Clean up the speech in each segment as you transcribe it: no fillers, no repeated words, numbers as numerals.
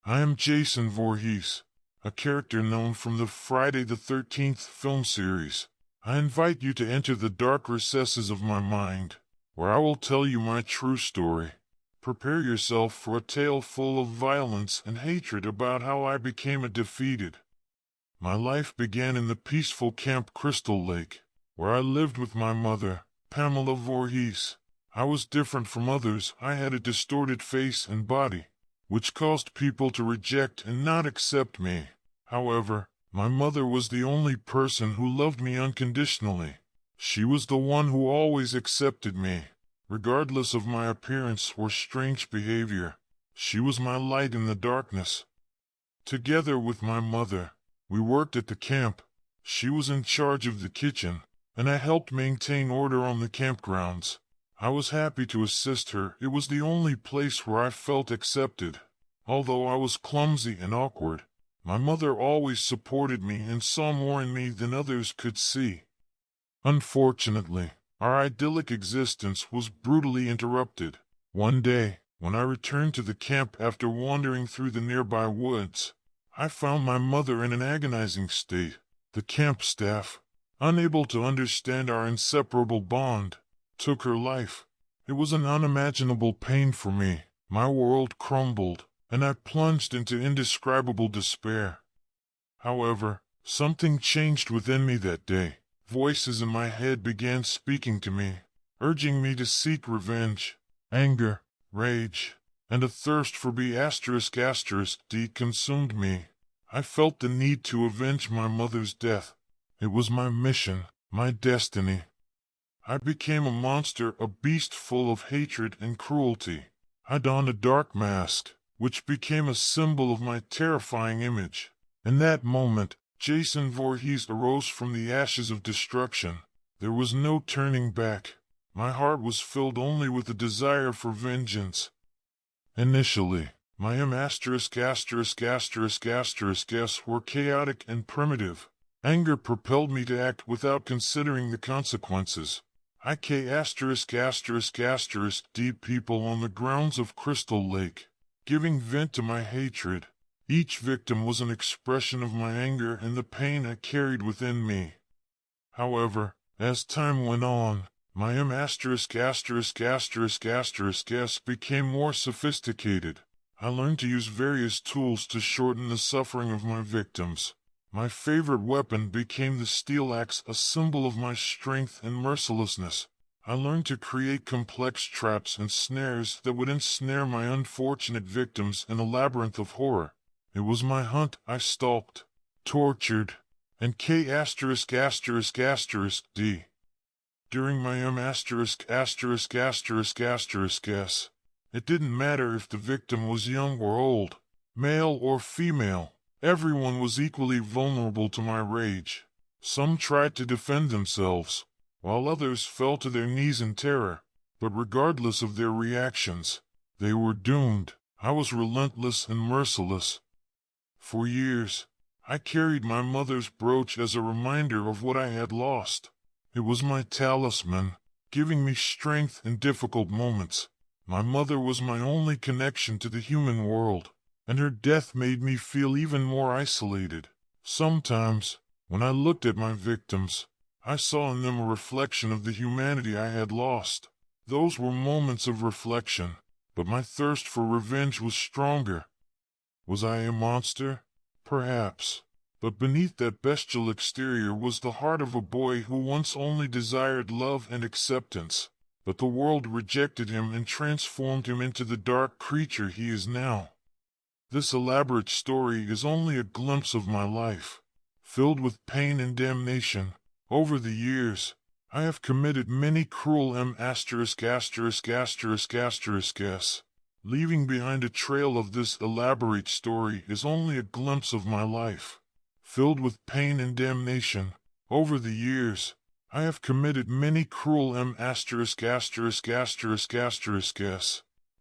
I am Jason Voorhees, a character known from the Friday the 13th film series. I invite you to enter the dark recesses of my mind, where I will tell you my true story. Prepare yourself for a tale full of violence and hatred about how I became a defeated. My life began in the peaceful Camp Crystal Lake, where I lived with my mother, Pamela Voorhees. I was different from others. I had a distorted face and body, which caused people to reject and not accept me. However, my mother was the only person who loved me unconditionally. She was the one who always accepted me, regardless of my appearance or strange behavior. She was my light in the darkness. Together with my mother, we worked at the camp. She was in charge of the kitchen, and I helped maintain order on the campgrounds. I was happy to assist her. It was the only place where I felt accepted. Although I was clumsy and awkward, my mother always supported me and saw more in me than others could see. Unfortunately, our idyllic existence was brutally interrupted. One day, when I returned to the camp after wandering through the nearby woods, I found my mother in an agonizing state. The camp staff, unable to understand our inseparable bond, took her life. It was an unimaginable pain for me. My world crumbled, and I plunged into indescribable despair. However, something changed within me that day. Voices in my head began speaking to me, urging me to seek revenge. Anger, rage, and a thirst for ***D consumed me. I felt the need to avenge my mother's death. It was my mission, my destiny. I became a monster, a beast full of hatred and cruelty. I donned a dark mask, which became a symbol of my terrifying image. In that moment, Jason Voorhees arose from the ashes of destruction. There was no turning back. My heart was filled only with a desire for vengeance. Initially, my ****** were chaotic and primitive. Anger propelled me to act without considering the consequences. I *****D people on the grounds of Crystal Lake, giving vent to my hatred. Each victim was an expression of my anger and the pain I carried within me. However, as time went on, my became more sophisticated. I learned to use various tools to shorten the suffering of my victims. My favorite weapon became the steel axe, a symbol of my strength and mercilessness. I learned to create complex traps and snares that would ensnare my unfortunate victims in a labyrinth of horror. It was my hunt. I stalked, tortured, and *****D. During my it didn't matter if the victim was young or old, male or female. Everyone was equally vulnerable to my rage. Some tried to defend themselves, while others fell to their knees in terror. But regardless of their reactions, they were doomed. I was relentless and merciless. For years, I carried my mother's brooch as a reminder of what I had lost. It was my talisman, giving me strength in difficult moments. My mother was my only connection to the human world, and her death made me feel even more isolated. Sometimes, when I looked at my victims, I saw in them a reflection of the humanity I had lost. Those were moments of reflection, but my thirst for revenge was stronger. Was I a monster? Perhaps. But beneath that bestial exterior was the heart of a boy who once only desired love and acceptance. But the world rejected him and transformed him into the dark creature he is now. This elaborate story is only a glimpse of my life, filled with pain and damnation. Over the years, I have committed many cruel Leaving behind a trail of this elaborate story is only a glimpse of my life, filled with pain and damnation. Over the years, I have committed many cruel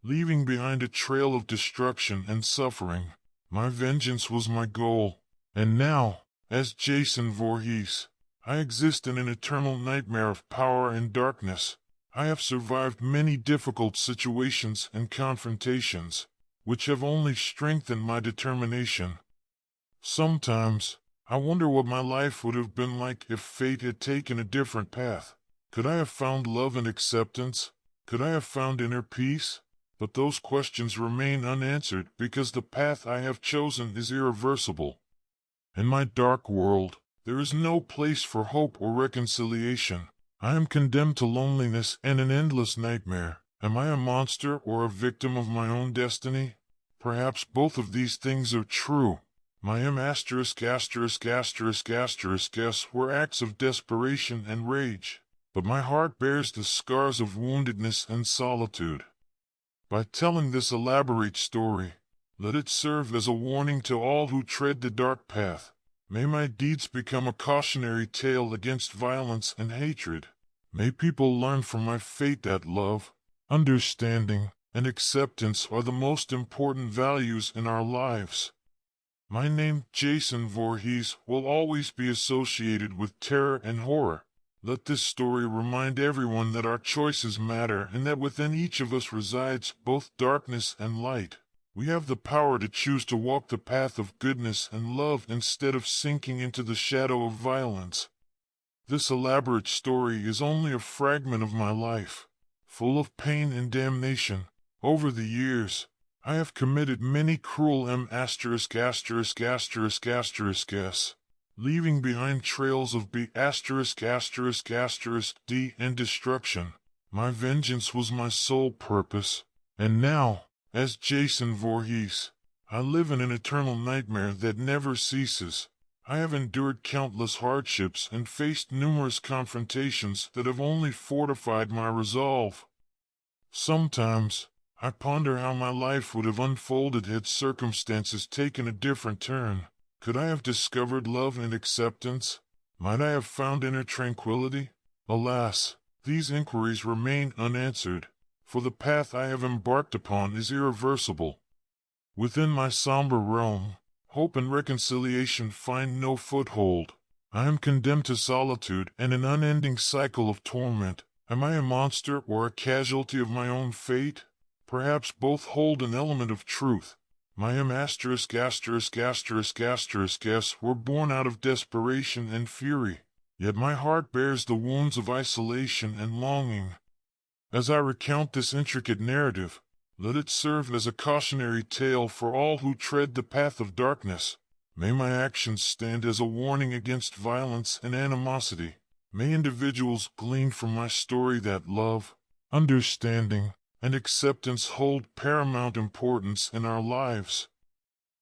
leaving behind a trail of destruction and suffering. My vengeance was my goal, and now, as Jason Voorhees, I exist in an eternal nightmare of power and darkness. I have survived many difficult situations and confrontations, which have only strengthened my determination. Sometimes, I wonder what my life would have been like if fate had taken a different path. Could I have found love and acceptance? Could I have found inner peace? But those questions remain unanswered because the path I have chosen is irreversible. In my dark world, there is no place for hope or reconciliation. I am condemned to loneliness and an endless nightmare. Am I a monster or a victim of my own destiny? Perhaps both of these things are true. My guess were acts of desperation and rage, but my heart bears the scars of woundedness and solitude. By telling this elaborate story, let it serve as a warning to all who tread the dark path. May my deeds become a cautionary tale against violence and hatred. May people learn from my fate that love, understanding, and acceptance are the most important values in our lives. My name, Jason Voorhees, will always be associated with terror and horror. Let this story remind everyone that our choices matter and that within each of us resides both darkness and light. We have the power to choose to walk the path of goodness and love instead of sinking into the shadow of violence. This elaborate story is only a fragment of my life, full of pain and damnation. Over the years, I have committed many cruel leaving behind trails of and destruction. My vengeance was my sole purpose, and now, as Jason Voorhees, I live in an eternal nightmare that never ceases. I have endured countless hardships and faced numerous confrontations that have only fortified my resolve. Sometimes, I ponder how my life would have unfolded had circumstances taken a different turn. Could I have discovered love and acceptance? Might I have found inner tranquility? Alas, these inquiries remain unanswered, for the path I have embarked upon is irreversible. Within my somber realm, hope and reconciliation find no foothold. I am condemned to solitude and an unending cycle of torment. Am I a monster or a casualty of my own fate? Perhaps both hold an element of truth. My guess were born out of desperation and fury, yet my heart bears the wounds of isolation and longing. As I recount this intricate narrative, let it serve as a cautionary tale for all who tread the path of darkness. May my actions stand as a warning against violence and animosity. May individuals glean from my story that love, understanding, and acceptance hold paramount importance in our lives.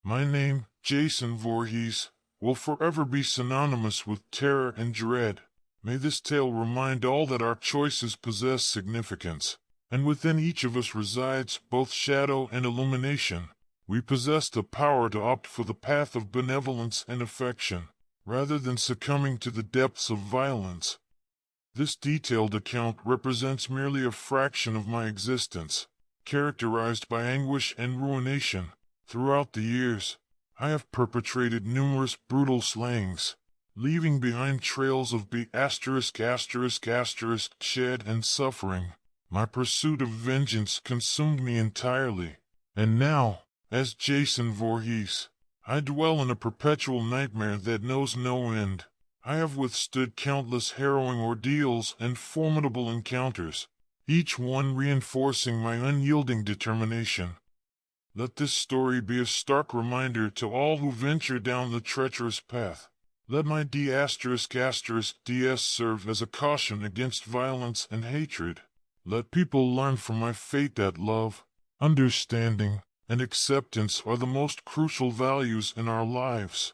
My name, Jason Voorhees, will forever be synonymous with terror and dread. May this tale remind all that our choices possess significance, and within each of us resides both shadow and illumination. We possess the power to opt for the path of benevolence and affection, rather than succumbing to the depths of violence. This detailed account represents merely a fraction of my existence, characterized by anguish and ruination. Throughout the years, I have perpetrated numerous brutal slayings, leaving behind trails of shed and suffering. My pursuit of vengeance consumed me entirely, and now, as Jason Voorhees, I dwell in a perpetual nightmare that knows no end. I have withstood countless harrowing ordeals and formidable encounters, each one reinforcing my unyielding determination. Let this story be a stark reminder to all who venture down the treacherous path. Let my DS serve as a caution against violence and hatred. Let people learn from my fate that love, understanding, and acceptance are the most crucial values in our lives.